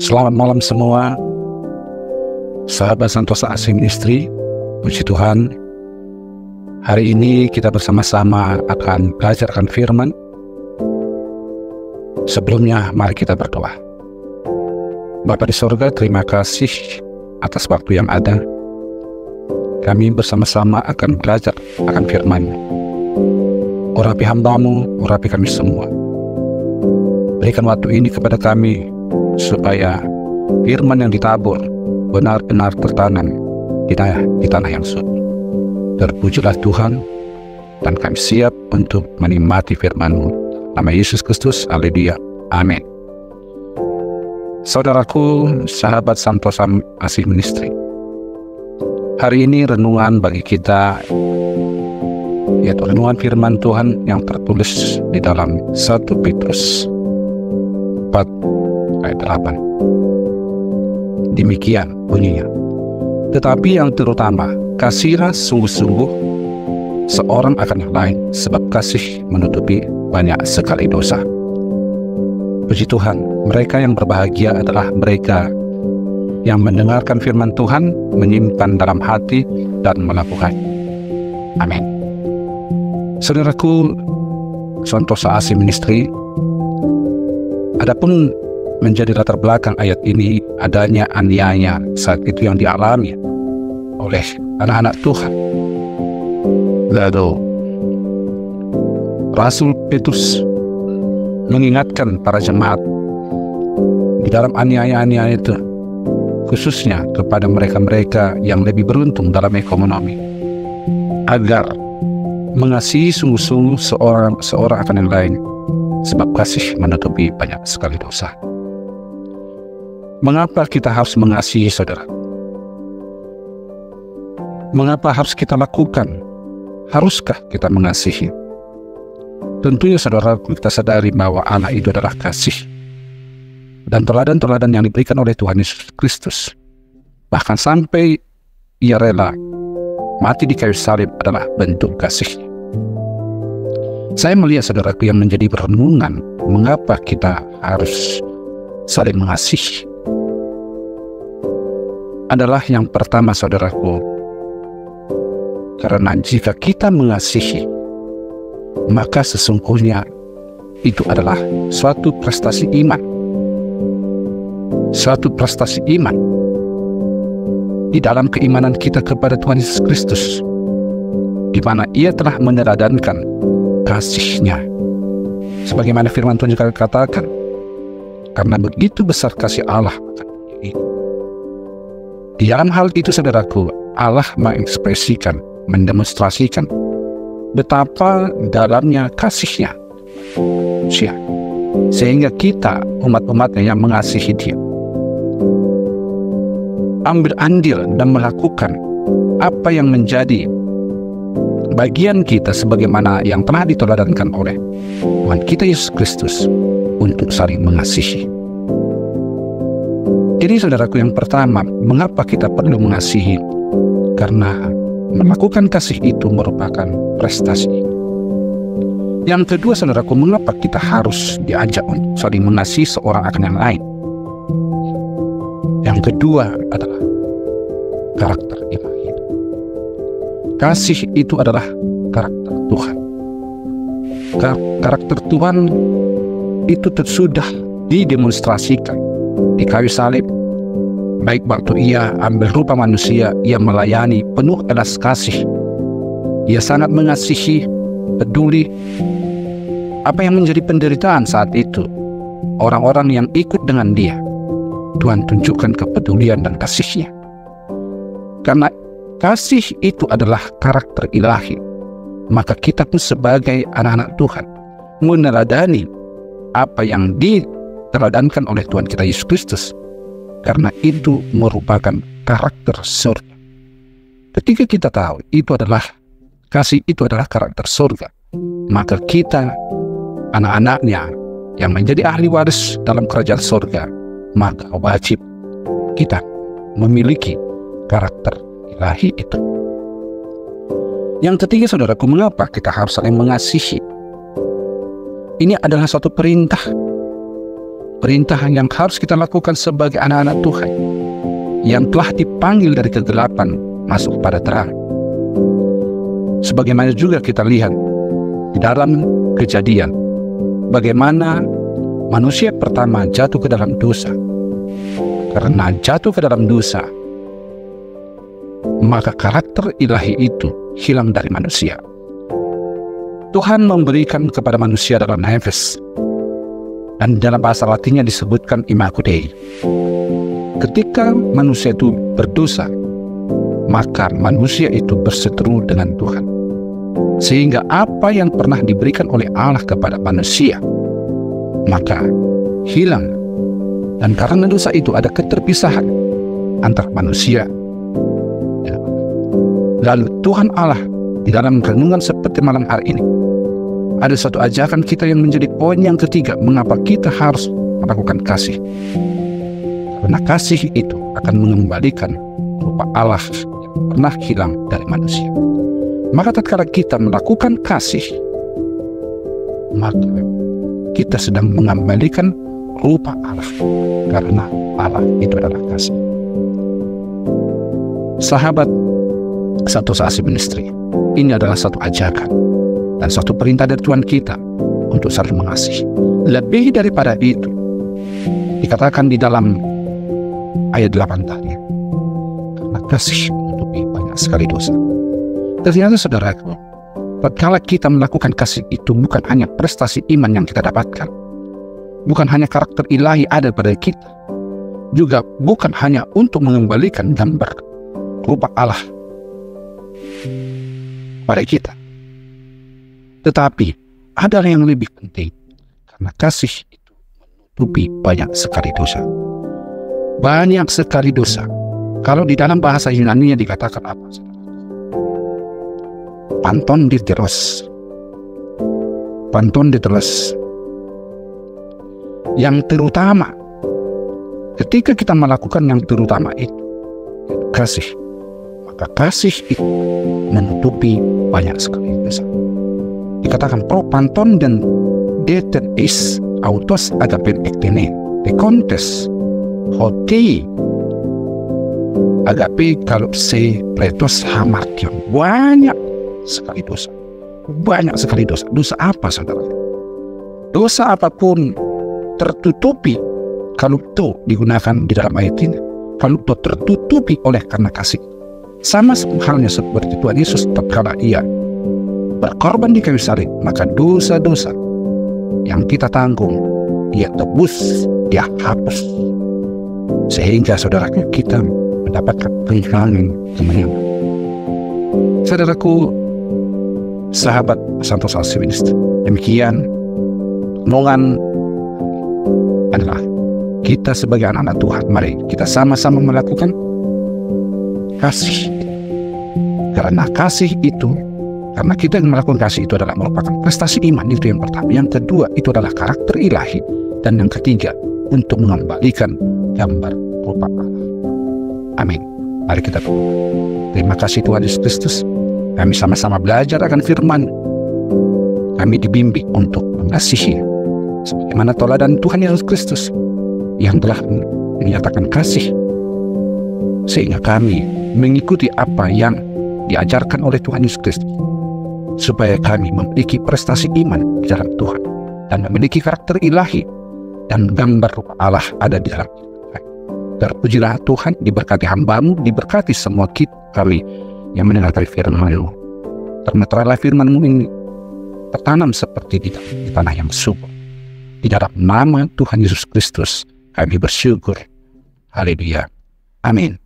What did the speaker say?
Selamat malam semua, sahabat Santosa Asing Istri. Puji Tuhan, hari ini kita bersama-sama akan belajar akan firman. Sebelumnya, mari kita berdoa. Bapa di sorga, terima kasih atas waktu yang ada. Kami bersama-sama akan belajar akan firman. Urapi hamba-Mu, urapi kami semua. Berikan waktu ini kepada kami, supaya firman yang ditabur benar-benar tertanam di tanah yang subur. Terpujilah Tuhan, dan kami siap untuk menikmati firman-Mu. Nama Yesus Kristus, haleluya, amin. Saudaraku, sahabat Santosa Asih Ministry, hari ini renungan bagi kita, yaitu renungan firman Tuhan yang tertulis di dalam 1 Petrus 4 ayat 8. Demikian bunyinya. Tetapi yang terutama, kasihlah sungguh-sungguh seorang akan yang lain, sebab kasih menutupi banyak sekali dosa. Puji Tuhan, mereka yang berbahagia adalah mereka yang mendengarkan firman Tuhan, menyimpan dalam hati, dan melakukannya. Amin. Saudaraku, Santosa Asih Ministry, adapun menjadi latar belakang ayat ini adanya aniaya saat itu yang dialami oleh anak-anak Tuhan. Lalu Rasul Petrus mengingatkan para jemaat di dalam aniaya-aniaya itu, khususnya kepada mereka-mereka yang lebih beruntung dalam ekonomi, agar mengasihi sungguh-sungguh seorang akan yang lain, sebab kasih menutupi banyak sekali dosa. Mengapa kita harus mengasihi saudara? Mengapa harus kita lakukan? Haruskah kita mengasihi? Tentunya saudara, kita sadari bahwa Allah itu adalah kasih. Dan teladan-teladan yang diberikan oleh Tuhan Yesus Kristus, bahkan sampai Ia rela mati di kayu salib, adalah bentuk kasih. Saya melihat saudaraku yang menjadi renungan, mengapa kita harus saling mengasihi, adalah yang pertama saudaraku, karena jika kita mengasihi, maka sesungguhnya itu adalah suatu prestasi iman. Suatu prestasi iman di dalam keimanan kita kepada Tuhan Yesus Kristus, di mana Ia telah meneladankan kasih-Nya. Sebagaimana firman Tuhan juga katakan, karena begitu besar kasih Allah akan dunia ini. Di dalam hal itu saudaraku, Allah mengekspresikan, mendemonstrasikan betapa dalamnya kasih-Nya, sehingga kita umat-umatnya yang mengasihi Dia, ambil andil dan melakukan apa yang menjadi bagian kita sebagaimana yang telah diteladankan oleh Tuhan kita Yesus Kristus, untuk saling mengasihi. Jadi saudaraku, yang pertama, mengapa kita perlu mengasihi? Karena melakukan kasih itu merupakan prestasi. Yang kedua saudaraku, mengapa kita harus diajak untuk saling mengasihi seorang akan yang lain? Yang kedua adalah karakter ilahi. Kasih itu adalah karakter Tuhan. Karakter Tuhan itu sudah didemonstrasikan di kayu salib. Baik waktu Ia ambil rupa manusia, Ia melayani penuh belas kasih. Ia sangat mengasihi, peduli. Apa yang menjadi penderitaan saat itu, orang-orang yang ikut dengan Dia, Tuhan tunjukkan kepedulian dan kasih-Nya. Karena kasih itu adalah karakter ilahi, maka kita pun sebagai anak-anak Tuhan meneladani apa yang diteladankan oleh Tuhan kita Yesus Kristus, karena itu merupakan karakter surga. Ketika kita tahu itu adalah kasih, itu adalah karakter surga, maka kita anak-anaknya yang menjadi ahli waris dalam kerajaan surga, maka wajib kita memiliki karakter ilahi itu. Yang ketiga saudaraku, mengapa kita harus saling mengasihi? Ini adalah suatu perintah. perintah yang harus kita lakukan sebagai anak-anak Tuhan yang telah dipanggil dari kegelapan masuk pada terang. Sebagaimana juga kita lihat di dalam Kejadian, bagaimana manusia pertama jatuh ke dalam dosa. Karena jatuh ke dalam dosa, maka karakter ilahi itu hilang dari manusia. Tuhan memberikan kepada manusia dalam Efes, dan dalam bahasa Latinnya disebutkan imago Dei. Ketika manusia itu berdosa, maka manusia itu berseteru dengan Tuhan. Sehingga apa yang pernah diberikan oleh Allah kepada manusia, maka hilang. Dan karena dosa itu ada keterpisahan antara manusia dan Allah. Lalu Tuhan Allah di dalam renungan seperti malam hari ini, ada suatu ajakan kita yang menjadi poin yang ketiga, mengapa kita harus melakukan kasih. Karena kasih itu akan mengembalikan rupa Allah yang pernah hilang dari manusia. Maka tatkala kita melakukan kasih, maka kita sedang mengembalikan rupa Allah, karena Allah itu adalah kasih. Sahabat Satu Saksi Ministry, ini adalah satu ajakan dan suatu perintah dari Tuhan kita untuk saling mengasihi. Lebih daripada itu, dikatakan di dalam ayat 8 tadi, karena kasih menutupi banyak sekali dosa. Ternyata saudaraku, tatkala kita melakukan kasih itu bukan hanya prestasi iman yang kita dapatkan, bukan hanya karakter ilahi ada pada kita, juga bukan hanya untuk mengembalikan gambar rupa Allah pada kita, tetapi ada yang lebih penting, karena kasih itu menutupi banyak sekali dosa. Banyak sekali dosa. Kalau di dalam bahasa Yunani dikatakan apa? Panton diteros. Panton diteros. Yang terutama, ketika kita melakukan yang terutama itu, kasih, maka kasih itu menutupi banyak sekali dosa. Dikatakan pro panton dan deten is autos agapen ektene de kontes hoti agape kalau se pretos hamartion. Banyak sekali dosa. Banyak sekali dosa. Dosa apa, saudara? Dosa apapun tertutupi kalau itu digunakan di dalam ayat ini, kalau itu tertutupi oleh karena kasih. Sama halnya seperti Tuhan Yesus tatkala ia berkorban di kayu salib, maka dosa-dosa yang kita tanggung dia tebus, dia hapus, sehingga saudaraku kita mendapatkan kehilangan kemenangan. Saudaraku, sahabat Satu Saksi Ministry, demikian renungan adalah kita sebagai anak-anak Tuhan, mari kita sama-sama melakukan kasih. Karena kasih itu, karena kita yang melakukan kasih itu adalah merupakan prestasi iman, itu yang pertama. Yang kedua, itu adalah karakter ilahi. Dan yang ketiga, untuk mengembalikan gambar rupa Allah. Amin. Mari kita berdoa. Terima kasih Tuhan Yesus Kristus. Kami sama-sama belajar akan firman. Kami dibimbing untuk mengasihi sebagaimana teladan Tuhan Yesus Kristus yang telah menyatakan kasih, sehingga kami mengikuti apa yang diajarkan oleh Tuhan Yesus Kristus, supaya kami memiliki prestasi iman di dalam Tuhan dan memiliki karakter ilahi dan gambar rupa Allah ada di dalam kita. Terpujilah Tuhan, diberkati hamba-Mu, diberkati semua kita kali yang mendengarkan firman-Mu. Termeterailah firman-Mu ini tertanam seperti di tanah yang subur. Di dalam nama Tuhan Yesus Kristus kami bersyukur. Haleluya. Amin.